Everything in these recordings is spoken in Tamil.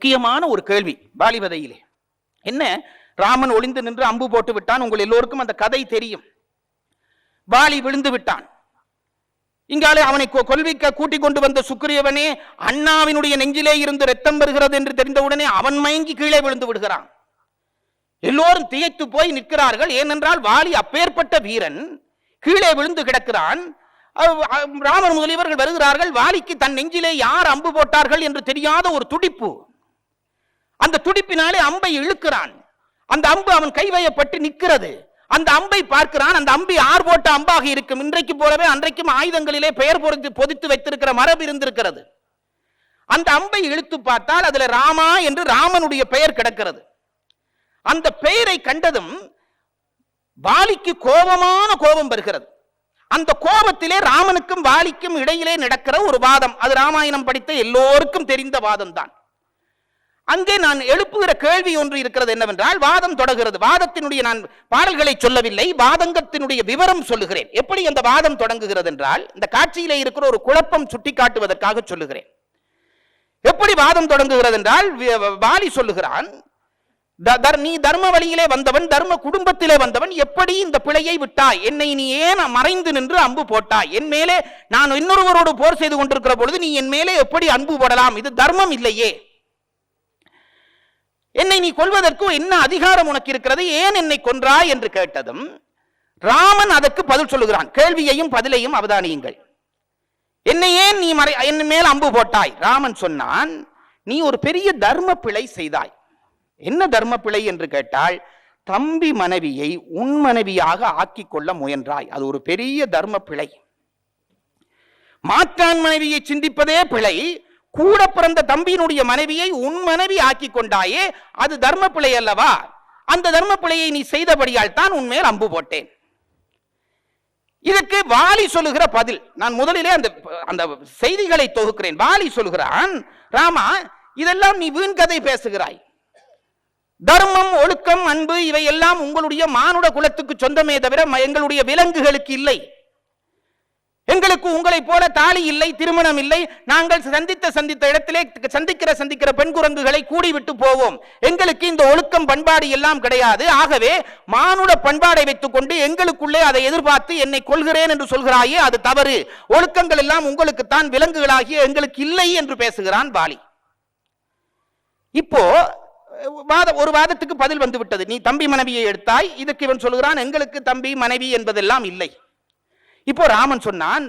முக்கியமான ஒரு கேள்வி வாலிபதையிலே. என்ன, ராமன் ஒளிந்து நின்று அம்பு போட்டு விட்டான். உங்கள் எல்லோருக்கும் அந்த கதை தெரியும். வாலி விழுந்து விட்டான். இங்காலே அவனை கொல்விக்க கூட்டிக் கொண்டு வந்த சுக்கிரியவனே அண்ணாவினுடைய நெஞ்சிலே இருந்து ரத்தம் வருகிறது என்று தெரிந்தவுடனே அவன் மயங்கி கீழே விழுந்து விடுகிறான். எல்லோரும் திகைத்து போய் நிற்கிறார்கள். ஏனென்றால் வாலி அப்பேற்பட்ட வீரன் கீழே விழுந்து கிடக்கிறான். ராமர் முதலியவர்கள் வருகிறார்கள். வாலிக்கு தன் நெஞ்சிலே யார் அம்பு போட்டார்கள் என்று தெரியாத ஒரு துடிப்பு. அந்த துடிப்பினாலே அம்பை இழுக்கிறான். அந்த அம்பு அவன் கைவயப்பட்டு நிற்கிறது. அந்த அம்பை பார்க்கிறான். அந்த அம்பு யார் போட்ட அம்பாக இருக்கும். இன்றைக்கு போலவே அன்றைக்கும் ஆயுதங்களிலே பெயர் பொதித்து வைத்திருக்கிற மரபு இருந்திருக்கிறது. அந்த அம்பை இழுத்து பார்த்தால் அதுல ராமா என்று ராமனுடைய பெயர் கிடக்கிறது. அந்த பெயரை கண்டதும் வாலிக்கு கோபமான கோபம் வருகிறது. அந்த கோபத்திலே ராமனுக்கும் வாலிக்கும் இடையிலே நடக்கிற ஒரு வாதம். அது ராமாயணம் படித்த எல்லோருக்கும் தெரிந்த வாதம் தான். அங்கே நான் எழுப்புகிற கேள்வி ஒன்று இருக்கிறது. என்னவென்றால், வாதம் தொடங்குகிறது. வாதத்தினுடைய நான் பாடல்களை சொல்லவில்லை, வாதங்கத்தினுடைய விவரம் சொல்லுகிறேன். எப்படி அந்த வாதம் தொடங்குகிறது என்றால், இந்த காட்சியிலே இருக்கிற ஒரு குழப்பம் சுட்டி காட்டுவதற்காக சொல்லுகிறேன். எப்படி வாதம் தொடங்குகிறது என்றால், வாலி சொல்லுகிறான், நீ தர்ம வழியிலே வந்தவன், தர்ம குடும்பத்திலே வந்தவன், எப்படி இந்த பிழையை விட்டாய்? என்னை நீ ஏன் மறைந்து நின்று அம்பு போட்டாய்? என் மேலே நான் இன்னொருவரோடு போர் செய்து கொண்டிருக்கிற பொழுது நீ என் மேலே எப்படி அம்பு போடலாம்? இது தர்மம் இல்லையே. என்னை நீ கொல்வதற்கு என்ன அதிகாரம் உனக்கு இருக்கிறது? ஏன் என்னை கொன்றாய் என்று கேட்டதும் ராமன் அதற்கு பதில் சொல்லுகிறான். கேள்வியையும் பதிலையும் அவதானியுங்கள். என்னை ஏன் நீ என் மேல் அம்பு போட்டாய்? ராமன் சொன்னான், நீ ஒரு பெரிய தர்ம பிழை செய்தாய். என்ன தர்ம பிழை என்று கேட்டால், தம்பி மனைவியை உன் மனைவியாக ஆக்கிக் கொள்ள முயன்றாய். அது ஒரு பெரிய தர்ம பிழை. மாற்றான் மனைவியை சிந்திப்பதே பிழை. கூட பிறந்த தம்பியினுடைய மனைவியை உன் மனைவி ஆக்கி கொண்டாயே, அது தர்ம பிழை அல்லவா? அந்த தர்ம பிழையை நீ செய்தபடியால் தான் உன்மேல் அம்பு போட்டேன். இதற்கு வாலி சொல்லுகிற பதில். நான் முதலிலே அந்த செய்திகளை தொகுக்கிறேன். வாலி சொல்லுகிறான், ராமா, இதெல்லாம் நீ வீண் கதை பேசுகிறாய். தர்மம், ஒழுக்கம், அன்பு இவையெல்லாம் உங்களுடைய மானுட குலத்துக்கு சொந்தமே தவிர எங்களுடைய விலங்குகளுக்கு இல்லை. எங்களுக்கு உங்களை போல தாலி இல்லை, திருமணம் இல்லை. நாங்கள் சந்தித்த இடத்திலே சந்திக்கிற பெண் குரங்குகளை கூடிவிட்டு போவோம். எங்களுக்கு இந்த ஒழுக்கம் பண்பாடு எல்லாம் கிடையாது. ஆகவே மானுட பண்பாடை வைத்துக் கொண்டு எங்களுக்குள்ளே அதை எதிர்பார்த்து என்னை கொள்கிறேன் என்று சொல்கிறாயே, அது தவறு. ஒழுக்கங்கள் எல்லாம் உங்களுக்குத்தான், விலங்குகளாகிய எங்களுக்கு இல்லை என்று பேசுகிறான் வாலி. இப்போ ஒரு வாதத்துக்கு பதில் வந்து விட்டது. நீ தம்பி மனைவியை எடுத்தாய். இதுக்கு இவன் சொல்கிறான், எங்களுக்கு தம்பி மனைவி என்பதெல்லாம் இல்லை. இப்போ ராமன் சொன்னான்,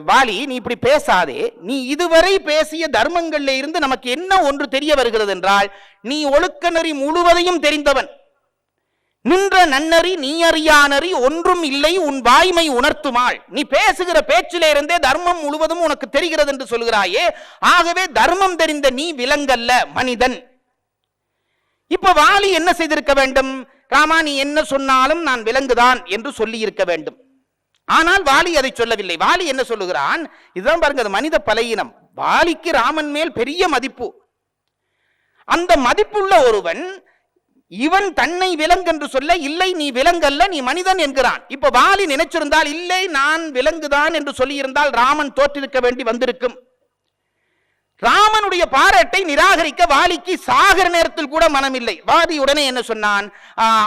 வாலி, நீ இப்படி பேசாதே. நீ இதுவரை பேசிய தர்மங்கள்ல இருந்து நமக்கு என்ன ஒன்று தெரிய வருகிறது என்றால், நீ ஒழுக்க நெறி முழுவதையும் தெரிந்தவன். நின்ற நன்னறி நீ அறியானறி ஒன்றும் இல்லை, உன் வாய்மை உணர்த்துமாள். நீ பேசுகிற பேச்சிலே இருந்தே தர்மம் முழுவதும் உனக்கு தெரிகிறது என்று சொல்கிறாயே. ஆகவே தர்மம் தெரிந்த நீ விலங்கல்ல, மனிதன். இப்ப வாலி என்ன செய்திருக்க வேண்டும்? ராமா, நீ என்ன சொன்னாலும் நான் விலங்குதான் என்று சொல்லி இருக்க வேண்டும். ஆனால் வாலி அதை சொல்லவில்லை. வாலி என்ன சொல்லுகிறான்? இதுதான் பாருங்க, அது மனித பலையினம். வாலிக்கு ராமன் மேல் பெரிய மதிப்பு. அந்த மதிப்புள்ள ஒருவன் இவன் தன்னை விலங்கு என்று சொல்ல, இல்லை நீ விலங்கல்ல, நீ மனிதன் என்கிறான். இப்ப வாலி நினைச்சிருந்தால், இல்லை நான் விலங்குதான் என்று சொல்லி இருந்தால் ராமன் தோற்றிருக்க வேண்டி வந்திருக்கும். ராமனுடைய பாராட்டை நிராகரிக்க வாலிக்கு சாகர நேரத்தில் கூட மனமில்லை. வாதி உடனே என்ன சொன்னான்?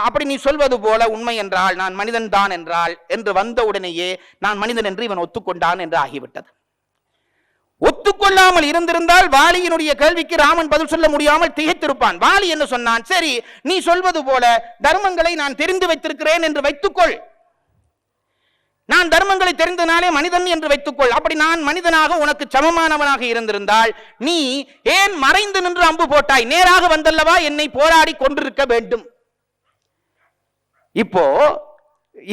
அப்படி நீ சொல்வது போல உண்மை என்றால் நான் மனிதன் தான் என்றால் என்று வந்த உடனேயே நான் மனிதன் என்று இவன் ஒத்துக்கொண்டான் என்று ஆகிவிட்டது. ஒத்துக்கொள்ளாமல் இருந்திருந்தால் வாலியினுடைய கேள்விக்கு ராமன் பதில் சொல்ல முடியாமல் திகைத்திருப்பான். வாலி என்ன சொன்னான்? சரி, நீ சொல்வது போல தர்மங்களை நான் தெரிந்து வைத்திருக்கிறேன் என்று வைத்துக்கொள். நான் தர்மங்களை தெரிந்தனாலே மனிதன் என்று வைத்துக்கொள். அப்படி நான் மனிதனாக உனக்கு சமமானவனாக இருந்திருந்தால் நீ ஏன் மறைந்து நின்று அம்பு போட்டாய்? நேராக வந்தல்லவா என்னை போராடி கொண்டிருக்க வேண்டும். இப்போ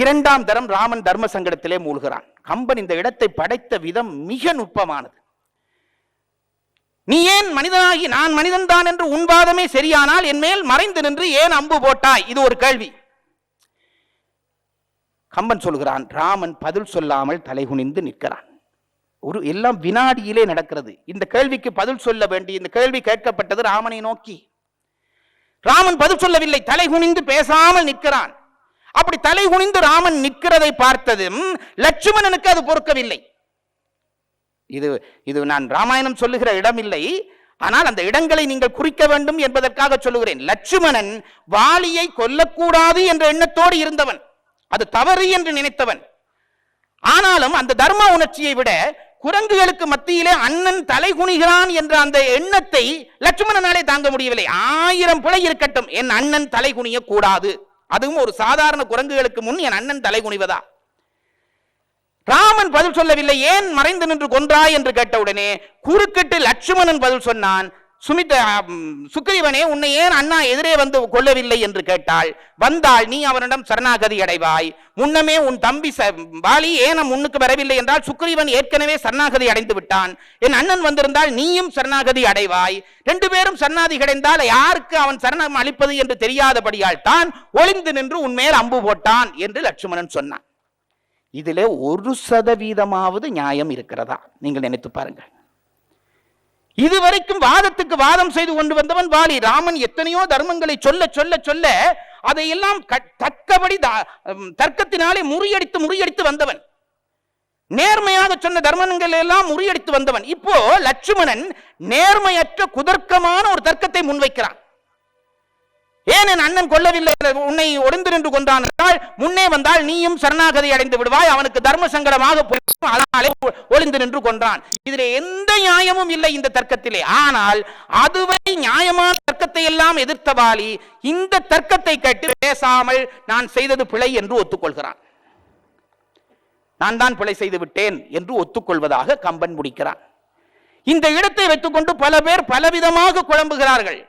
இரண்டாம் தரம் ராமன் தர்ம சங்கடத்திலே மூழ்கிறான். கம்பன் இந்த இடத்தை படைத்த விதம் மிக நுட்பமானது. நீ ஏன் மனிதனாகி நான் மனிதன் தான் என்று உன் வாதமே சரியானால் என் மேல் மறைந்து நின்று ஏன் அம்பு போட்டாய்? இது ஒரு கேள்வி. கம்பன் சொல்கிறான், ராமன் பதில் சொல்லாமல் தலைகுனிந்து நிற்கிறான். எல்லாம் வினாடியிலே நடக்கிறது. இந்த கேள்விக்கு பதில் சொல்ல வேண்டி இந்த கேள்வி கேட்கப்பட்டது ராமனை நோக்கி. ராமன் பதில் சொல்லவில்லை, தலைகுனிந்து பேசாமல் நிற்கிறான். அப்படி தலைகுனிந்து ராமன் நிற்கிறதை பார்த்ததும் லட்சுமணனுக்கு அது பொறுக்கவில்லை. இது நான் ராமாயணம் சொல்லுகிற இடம் இல்லை. ஆனால் அந்த இடங்களை நீங்கள் குறிக்க வேண்டும் என்பதற்காக சொல்லுகிறேன். லட்சுமணன் வாலியை கொல்லக்கூடாது என்ற எண்ணத்தோடு இருந்தவன், அது தவறு என்று நினைத்தவன். ஆனாலும் அந்த தர்ம உணர்ச்சியை விட குரங்குகளுக்கு மத்தியிலே அண்ணன் தலை குனிகிறான் என்ற அந்த எண்ணத்தை லட்சுமணனாலே தாங்க முடியவில்லை. 1000 பிழை இருக்கட்டும், என் அண்ணன் தலை குனிய கூடாது, அதுவும் ஒரு சாதாரண குரங்குகளுக்கு முன் என் அண்ணன் தலை குனிவதா? ராமன் பதில் சொல்லவில்லை. ஏன் மறைந்து நின்று கொன்றாய் என்று கேட்டவுடனே குறுக்கிட்டு லட்சுமணன் பதில் சொன்னான். சுக்ரீவனே, உன்னை ஏன் அண்ணா எதிரே வந்து கொள்ளவில்லை என்று கேட்டாள். வந்தால் நீ அவனிடம் சரணாகதி அடைவாய். முன்னமே உன் தம்பி வாலி ஏன் முன்னுக்கு வரவில்லை என்றால் சுக்ரீவன் ஏற்கனவே சரணாகதி அடைந்து விட்டான். என் அண்ணன் வந்திருந்தால் நீயும் சரணாகதி அடைவாய். 2 பேரும் சரணாதி அடைந்தால் யாருக்கு அவன் சரணம் அளிப்பது என்று தெரியாதபடியால் தான் ஒளிந்து நின்று உன்மேல் அம்பு போட்டான் என்று லட்சுமணன் சொன்னான். இதிலே 1% நியாயம் இருக்கிறதா? நீங்கள் நினைத்து பாருங்கள். இதுவரைக்கும் வாதத்துக்கு வாதம் செய்து கொண்டு வந்தவன் வாலி. ராமன் எத்தனையோ தர்மங்களை சொல்ல சொல்ல சொல்ல அதையெல்லாம் தக்கபடி தர்க்கத்தினாலே முறியடித்து வந்தவன். நேர்மையாக சொன்ன தர்மங்கள் எல்லாம் முறியடித்து வந்தவன். இப்போ லட்சுமணன் நேர்மையற்ற குதர்க்கமான ஒரு தர்க்கத்தை முன்வைக்கிறான். ஏன் என் அண்ணன் கொல்லவில்லை, உன்னை ஒளிந்து நின்று கொண்டான் என்றால் முன்னே வந்தால் நீயும் சரணாகதி அடைந்து விடுவாய், அவனுக்கு தர்ம சங்கடமாக அதனாலே ஒளிந்து நின்று கொண்டான். இதிலே எந்த நியாயமும் இல்லை இந்த தர்க்கத்திலே. ஆனால் அதுவரை நியாயமான தர்க்கத்தை எல்லாம் எதிர்த்த வாலி இந்த தர்க்கத்தை கேட்டு பேசாமல் நான் செய்தது பிழை என்று ஒத்துக்கொள்கிறான். நான் தான் பிழை செய்து விட்டேன் என்று ஒத்துக்கொள்வதாக கம்பன் முடிக்கிறான். இந்த இடத்தை வைத்துக் கொண்டு பல பேர் பலவிதமாக குழம்புகிறார்கள்.